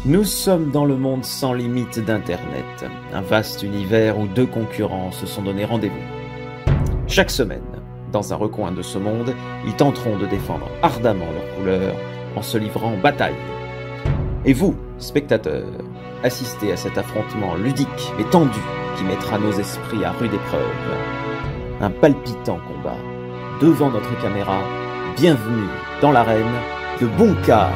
Nous sommes dans le monde sans limite d'Internet, un vaste univers où deux concurrents se sont donné rendez-vous. Chaque semaine, dans un recoin de ce monde, ils tenteront de défendre ardemment leurs couleurs en se livrant en bataille. Et vous, spectateurs, assistez à cet affrontement ludique et tendu qui mettra nos esprits à rude épreuve. Un palpitant combat. Devant notre caméra, bienvenue dans l'arène de Bunka.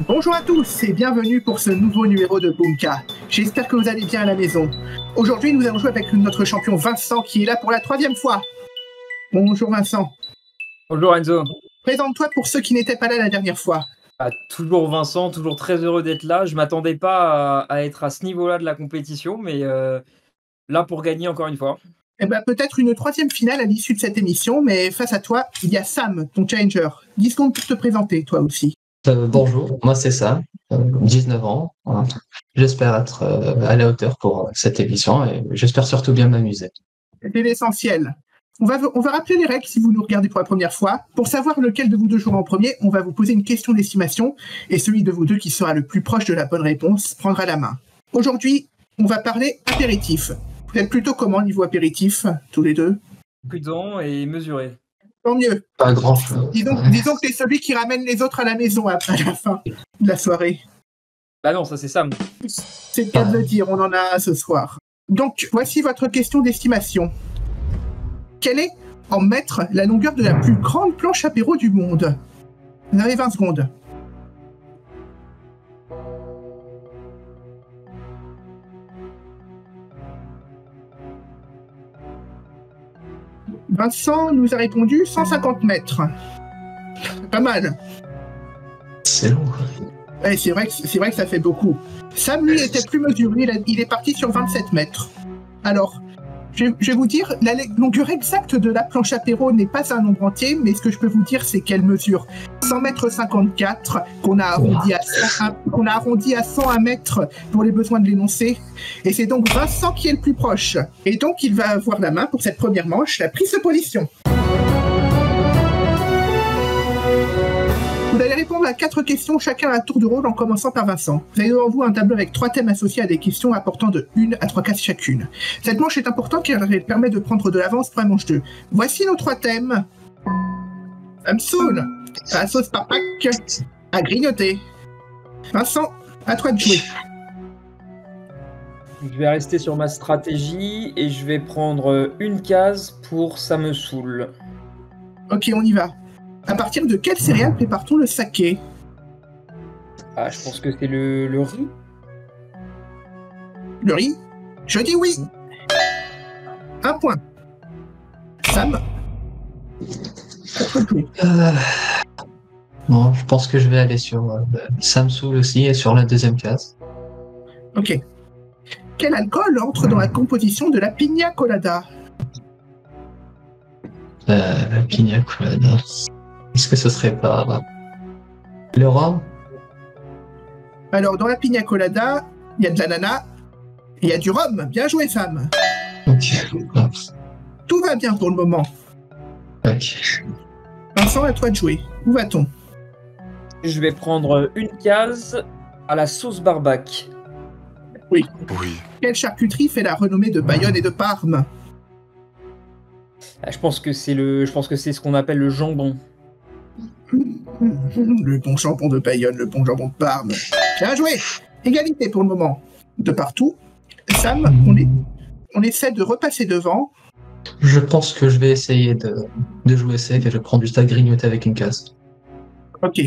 Bonjour à tous et bienvenue pour ce nouveau numéro de Bunka. J'espère que vous allez bien à la maison. Aujourd'hui, nous allons jouer avec notre champion Vincent qui est là pour la 3e fois. Bonjour Vincent. Bonjour Enzo. Présente-toi pour ceux qui n'étaient pas là la dernière fois. Toujours Vincent, toujours très heureux d'être là. Je ne m'attendais pas à être à ce niveau-là de la compétition, mais là pour gagner encore une fois. Eh ben, peut-être une 3e finale à l'issue de cette émission, mais face à toi, il y a Sam, ton challenger. 10 secondes pour te présenter, toi aussi. Bonjour, moi c'est Sam, 19 ans. J'espère être à la hauteur pour cette émission et j'espère surtout bien m'amuser. C'est l'essentiel. On va rappeler les règles si vous nous regardez pour la première fois. Pour savoir lequel de vous deux jouera en premier, on va vous poser une question d'estimation et celui de vous deux qui sera le plus proche de la bonne réponse prendra la main. Aujourd'hui, on va parler apéritif. Vous êtes plutôt comment niveau apéritif, tous les deux? Prudent et mesuré. Tant mieux. Pas grand chose. Disons que t'es celui qui ramène les autres à la maison après la fin de la soirée. Bah non, ça c'est Sam. C'est le cas de le dire, on en a un ce soir. Donc, voici votre question d'estimation. Quelle est, en mètres, la longueur de la plus grande planche apéro du monde? Vous avez 20 secondes. Vincent nous a répondu 150 mètres. Pas mal. C'est long. Ouais, c'est vrai que ça fait beaucoup. Sam, lui, était plus mesuré. Il est parti sur 27 mètres. Alors, je vais vous dire, la longueur exacte de la planche apéro n'est pas un nombre entier, mais ce que je peux vous dire, c'est qu'elle mesure 100 mètres 54, qu'on a arrondi à 101 mètres pour les besoins de l'énoncé. Et c'est donc Vincent qui est le plus proche. Et donc, il va avoir la main pour cette première manche, la prise de position. Vous allez répondre à 4 questions, chacun à tour de rôle, en commençant par Vincent. Vous avez devant vous un tableau avec 3 thèmes associés à des questions apportant de 1 à 3 cases chacune. Cette manche est importante car elle permet de prendre de l'avance pour la manche 2. Voici nos 3 thèmes. Samsoul, la sauce par pack, à grignoter. Vincent, à toi de jouer. Je vais rester sur ma stratégie et je vais prendre une case pour ça me saoule. Ok, on y va. À partir de quelle céréale prépare-t-on le saké? Ah, je pense que c'est le riz. Le riz? Je dis oui. 1 point. Sam? Bon, je pense que je vais aller sur Samsoul aussi et sur la 2e case. Ok. Quel alcool entre dans la composition de la pina colada? La pina colada. Est-ce que ce serait pas le rhum? Alors, dans la pina colada, il y a de l'ananas, et il y a du rhum. Bien joué, Sam. Ok. Tout va bien pour le moment. Ok. Vincent, à toi de jouer. Où va-t-on? Je vais prendre une case à la sauce barbac. Oui. Quelle charcuterie fait la renommée de Bayonne et de Parme? Ah, je pense que c'est ce qu'on appelle le jambon. Le bon jambon de Bayonne, le bon jambon de Parme. Bien joué. Égalité pour le moment. De partout. Sam, on essaie de repasser devant. Je pense que je vais essayer de jouer sec et je prends juste à grignoter avec une case. Ok.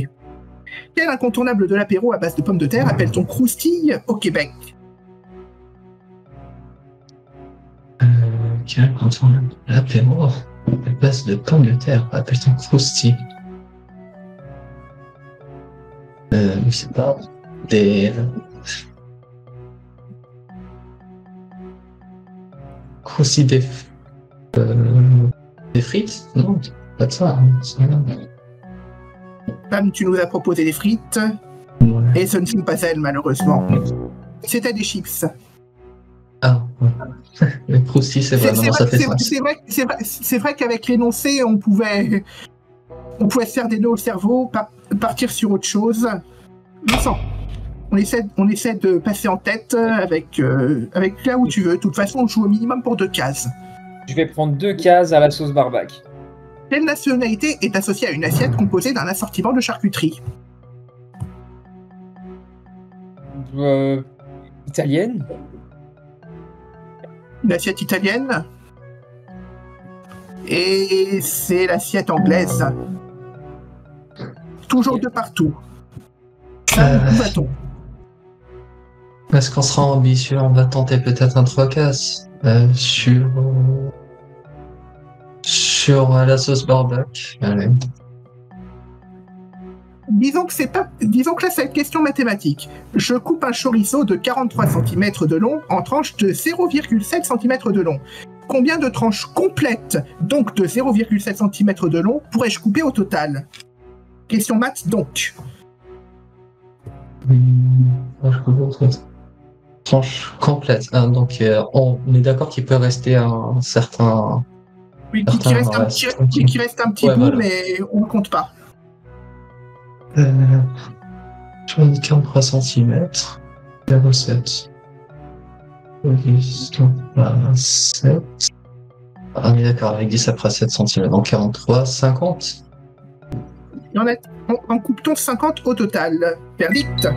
Quel incontournable de l'apéro à base de pommes de terre appelle-t-on croustille au Québec? Quel incontournable de l'apéro base de pommes de terre. Ah putain, croustille. Je sais pas. Des croustilles des frites? Non, pas de ça. Hein. Pam, tu nous as proposé des frites, Ouais. et ce ne sont pas elles, malheureusement. C'était des chips. Ah, ouais. Les croustilles, c'est vrai, maintenant ça fait sens. C'est vrai qu'avec l'énoncé, on pouvait se faire des nœuds au cerveau, partir sur autre chose. Vincent, on essaie de passer en tête avec là où tu veux. De toute façon, on joue au minimum pour 2 cases. Je vais prendre 2 cases à la sauce barbac. Quelle nationalité est associée à une assiette composée d'un assortiment de charcuterie? Italienne. Une assiette italienne. Et c'est l'assiette anglaise. Toujours de partout. Ça, où va-t-on? Est-ce qu'on sera ambitieux? On va tenter peut-être un 3 cases sur la sauce barbac. Allez. Disons que là, c'est une question mathématique. Je coupe un chorizo de 43 cm de long en tranches de 0,7 cm de long. Combien de tranches complètes, donc de 0,7 cm de long, pourrais-je couper au total? Question maths, donc. Tranche complète. Hein, donc, on est d'accord qu'il peut rester un certain... Oui, qui reste un petit Ouais, bout, voilà. mais on ne compte pas. 43 cm, 0,7. 7. On est d'accord, avec 10 après 7 cm, donc 43, 50. Et en coupe-t-on 50 au total? Verdict.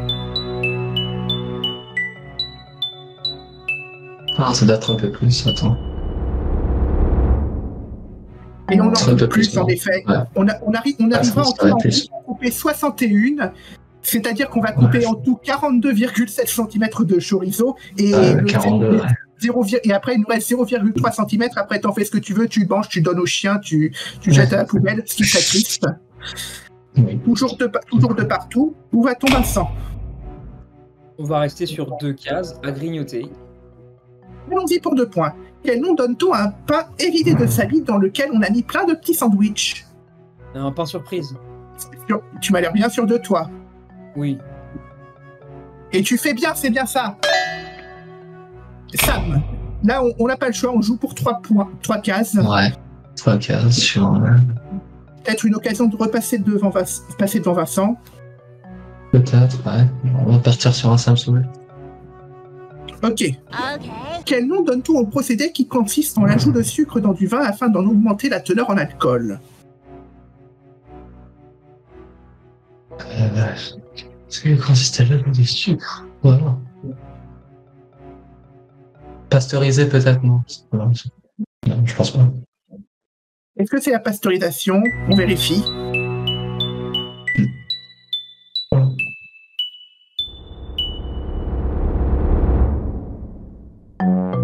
Ah, ça doit être un peu plus, attends. Et on en Un peu coupe plus, plus, en non. effet. Ouais. On arrivera ça en tout va à plus. couper 61, c'est-à-dire qu'on va couper en tout 42,7 cm de chorizo, et, 42, ouais. et après il nous reste 0,3 cm, après t'en fais ce que tu veux, tu manges, tu donnes au chien, tu jettes à la poubelle, ce qui serait triste. Oui. Toujours de partout. Où va-t-on, Vincent? On va rester sur 2 cases à grignoter. Allons-y pour 2 points. Quel nom donne-t-on à un pain évidé de salive dans lequel on a mis plein de petits sandwichs? Un pain surprise. Tu m'as l'air bien sûr de toi. Oui. Et tu fais bien, c'est bien ça. Sam, là on n'a pas le choix, on joue pour 3 points, 3 cases. Ouais, 3 cases sur... Peut-être une occasion de repasser devant Vincent. Peut-être, ouais. On va partir sur un Samsung. Ok. Quel nom donne-t-on au procédé qui consiste en l'ajout de sucre dans du vin afin d'en augmenter la teneur en alcool? Ce qui consiste à l'ajout du sucre. Voilà. Pasteurisé peut-être, non. Non, je pense pas. Est-ce que c'est la pasteurisation? On vérifie.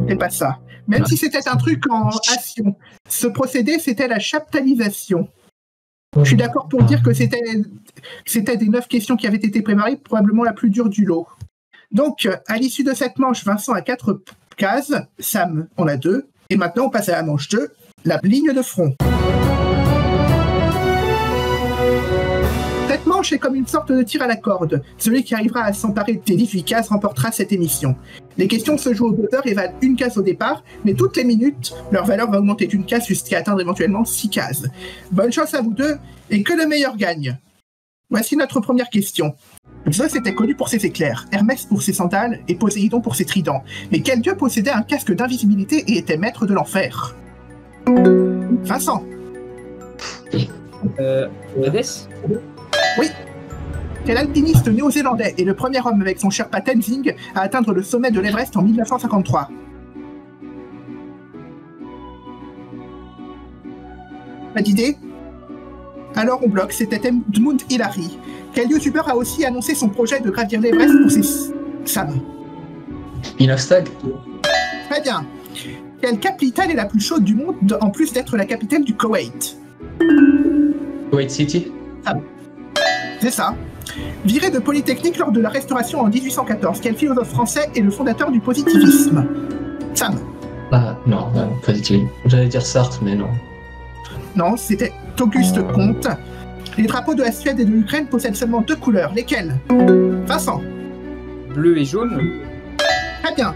C'est pas ça. Même si c'était un truc en action, ce procédé, c'était la chaptalisation. Je suis d'accord pour dire que c'était des 9 questions qui avaient été préparées, probablement la plus dure du lot. Donc, à l'issue de cette manche, Vincent a 4 cases, Sam en a 2, et maintenant on passe à la manche 2, la ligne de front. Cette manche est comme une sorte de tir à la corde. Celui qui arrivera à s'emparer des 18 cases remportera cette émission. Les questions se jouent au buzzer et valent 1 case au départ, mais toutes les minutes, leur valeur va augmenter d'1 case jusqu'à atteindre éventuellement 6 cases. Bonne chance à vous deux, et que le meilleur gagne. Voici notre première question. Zeus était connu pour ses éclairs, Hermès pour ses sandales et Poséidon pour ses tridents. Mais quel dieu possédait un casque d'invisibilité et était maître de l'enfer? Vincent. Hadès? Oui. Quel alpiniste néo-zélandais est le premier homme avec son Sherpa Tenzing à atteindre le sommet de l'Everest en 1953? Pas d'idée? Alors on bloque, c'était Edmund Hillary. Quel youtubeur a aussi annoncé son projet de gravir l'Everest pour ses... Sam. Inostag. Très bien. Quelle capitale est la plus chaude du monde, en plus d'être la capitale du Koweït? Kuwait City. C'est ça. Viré de Polytechnique lors de la Restauration en 1814, quel philosophe français est le fondateur du positivisme? Sam. Ah, non, pas du tout. J'allais dire Sartre, mais non. Non, c'était Auguste Comte. Les drapeaux de la Suède et de l'Ukraine possèdent seulement 2 couleurs. Lesquelles? Vincent. Bleu et jaune. Très bien.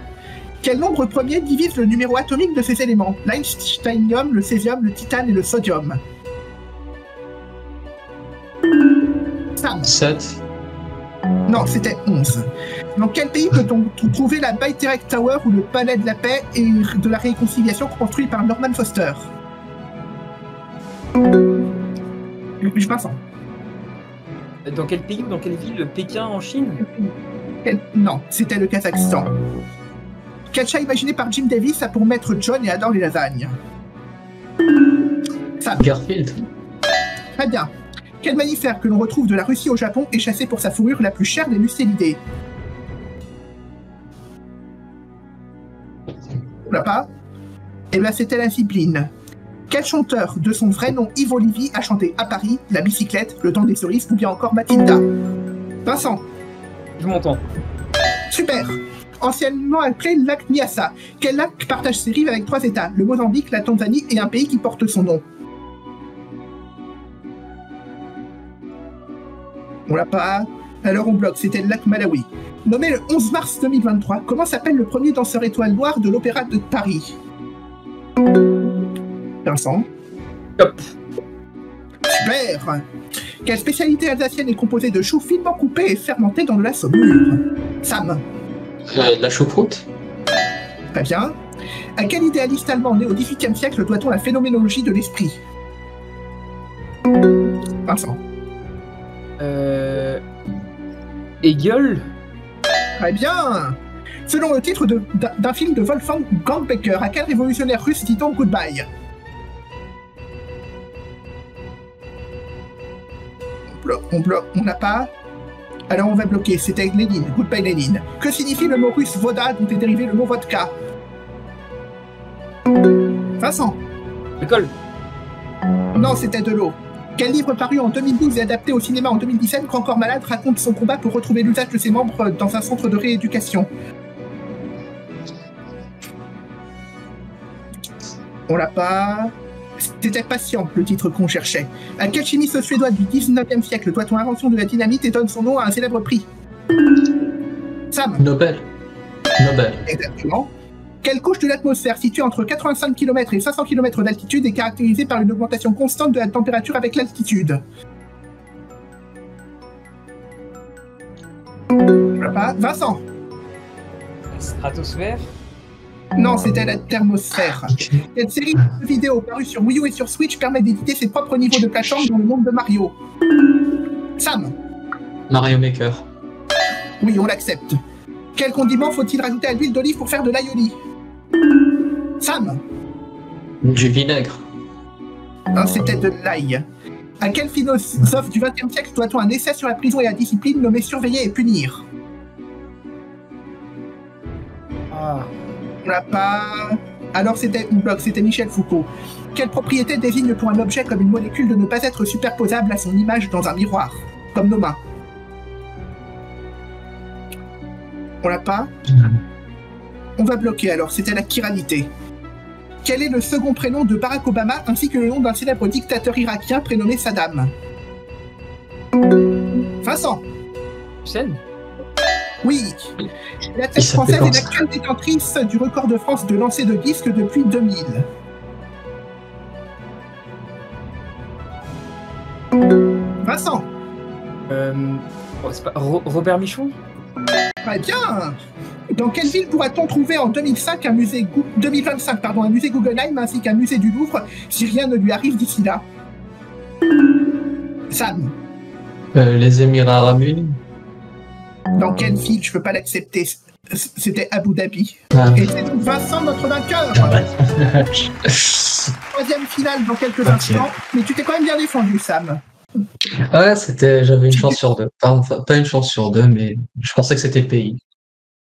Quel nombre premier divise le numéro atomique de ces éléments? L'einsteinium, le césium, le titane et le sodium. Sam. 7. Non, c'était 11. Dans quel pays peut-on trouver la Bayterek Tower ou le Palais de la Paix et de la Réconciliation construit par Norman Foster? Je passe. Dans quel pays ou dans quelle ville? Pékin en Chine? Non, c'était le Kazakhstan. Quel chat imaginé par Jim Davis a pour maître John et adore les lasagnes? Sam. Garfield. Très bien. Quel mammifère que l'on retrouve de la Russie au Japon est chassé pour sa fourrure la plus chère des mustélidés? On l'a pas? Eh bien, c'était la zibline. Quel chanteur de son vrai nom Yves Olivier a chanté à Paris, La bicyclette, Le temps des cerises ou bien encore Mathilda? Vincent. Je m'entends. Super. Anciennement appelé lac Nyassa. Quel lac partage ses rives avec 3 États? Le Mozambique, la Tanzanie et un pays qui porte son nom. On l'a pas. Alors on bloque, c'était le lac Malawi. Nommé le 11 mars 2023, comment s'appelle le premier danseur étoile noire de l'Opéra de Paris? Vincent. Top. Super. Quelle spécialité alsacienne est composée de choux finement coupés et fermentés dans de la saumure? Sam. La choucroute. Très bien. À quel idéaliste allemand né au XVIIIe siècle doit-on la phénoménologie de l'esprit? Vincent. Hegel. Très bien. Selon le titre d'un film de Wolfgang Gangbecker, à quel révolutionnaire russe dit-on goodbye? On n'a pas. Alors on va bloquer, c'était Lénine, goodbye Lénine. Que signifie le mot russe voda dont est dérivé le mot vodka? Vincent. L'école. Non, c'était de l'eau. Quel livre paru en 2012 et adapté au cinéma en 2017, Grand Corps Malade, raconte son combat pour retrouver l'usage de ses membres dans un centre de rééducation? On l'a pas. C'était Patient, le titre qu'on cherchait. À quel chimiste suédois du 19e siècle doit-on l'invention de la dynamite et donne son nom à un célèbre prix? Sam. Nobel. Nobel. Exactement. Quelle couche de l'atmosphère située entre 85 km et 500 km d'altitude est caractérisée par une augmentation constante de la température avec l'altitude? Voilà pas. Vincent. Stratosphère. Non, c'était la thermosphère. Cette série de vidéos parue sur Wii U et sur Switch permet d'éditer ses propres niveaux de plateforme dans le monde de Mario. Sam. Mario Maker. Oui, on l'accepte. Quel condiment faut-il rajouter à l'huile d'olive pour faire de l'aioli? Sam. Du vinaigre. Non, c'était de l'ail. À quel philosophe du XXe siècle doit-on un essai sur la prison et la discipline nommé Surveiller et punir? Ah. On l'a pas. Alors c'était une bloc, c'était Michel Foucault. Quelle propriété désigne pour un objet comme une molécule de ne pas être superposable à son image dans un miroir, comme nos mains? On l'a pas. On va bloquer alors, c'était la chiralité. Quel est le second prénom de Barack Obama ainsi que le nom d'un célèbre dictateur irakien prénommé Saddam? Vincent. Hussein. Oui. L'actrice française est l'actuelle détentrice du record de France de lancer de disques depuis 2000. Vincent. C'est pas Robert Michon. Très bien. Dans quelle ville pourra-t-on trouver en 2025 un musée Guggenheim ainsi qu'un musée du Louvre si rien ne lui arrive d'ici là? Sam. Les Émirats Arabes Unis. Dans quelle ville? Je peux pas l'accepter. C'était Abu Dhabi. Ah. Et c'est donc Vincent notre vainqueur. Troisième finale dans quelques instants. Mais tu t'es quand même bien défendu, Sam. Ouais, j'avais une chance sur deux. Enfin, pas une chance sur deux, mais je pensais que c'était le pays.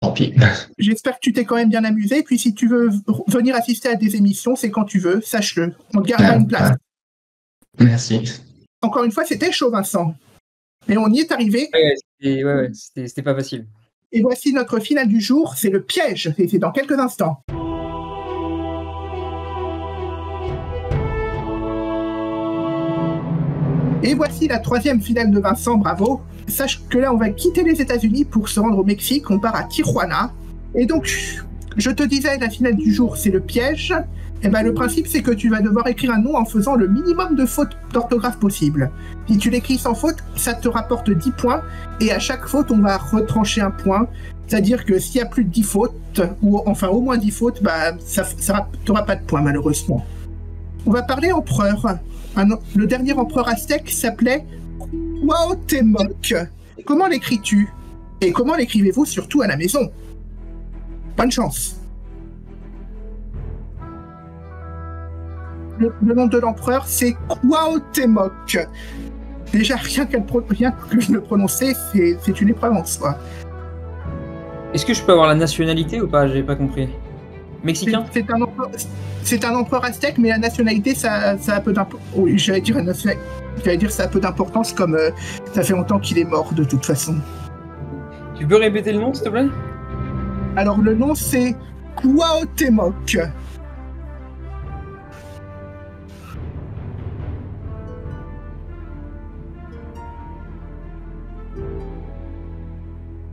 Tant pis. J'espère que tu t'es quand même bien amusé. Puis si tu veux venir assister à des émissions, c'est quand tu veux, sache-le. On te gardera une place. Merci. Encore une fois, c'était chaud, Vincent. Mais on y est arrivé. C'était pas facile. Et voici notre finale du jour, c'est le piège. Et c'est dans quelques instants. Et voici la troisième finale de Vincent, bravo. Sache que là, on va quitter les États-Unis pour se rendre au Mexique. On part à Tijuana. Et donc, je te disais, la finale du jour, c'est le piège. Et ben, le principe, c'est que tu vas devoir écrire un nom en faisant le minimum de fautes d'orthographe possible. Si tu l'écris sans faute, ça te rapporte 10 points. Et à chaque faute, on va retrancher un point. C'est-à-dire que s'il y a plus de 10 fautes, ou enfin au moins 10 fautes, bah, tu n'auras pas de points, malheureusement. On va parler empereur. Le dernier empereur aztèque s'appelait Cuauhtémoc. Comment l'écris-tu? Et comment l'écrivez-vous surtout à la maison? Bonne chance. Le nom de l'empereur, c'est Cuauhtémoc. Déjà, rien que je le prononçais, c'est une épreuve en soi. Est-ce que je peux avoir la nationalité ou pas? J'ai pas compris. Mexicain? C'est un empereur aztèque, mais la nationalité, ça a peu d'importance. Oui, j'allais dire ça a peu d'importance, comme ça fait longtemps qu'il est mort de toute façon. Tu peux répéter le nom, s'il te plaît? Alors, le nom, c'est Cuauhtémoc.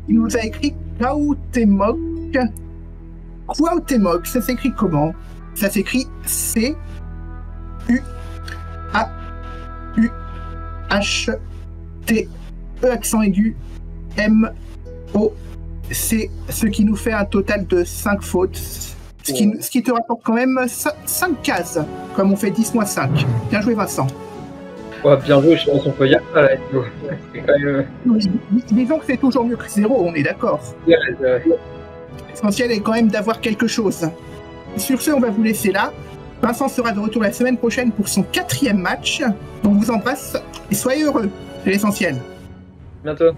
Il nous a écrit Cuauhtémoc. Cuauhtémoc, ça s'écrit comment? Ça s'écrit C-U-A-U-H-T-E accent aigu M-O-C, ce qui nous fait un total de 5 fautes. Ce qui te rapporte quand même 5 cases, comme on fait 10 moins 5. Bien joué, Vincent. Ouais, bien joué, je pense qu'on peut y aller là. C'est quand même... Disons que c'est toujours mieux que 0, on est d'accord. Ouais. L'essentiel est quand même d'avoir quelque chose. Sur ce, on va vous laisser là. Vincent sera de retour la semaine prochaine pour son 4e match. On vous embrasse et soyez heureux. C'est l'essentiel. Bientôt.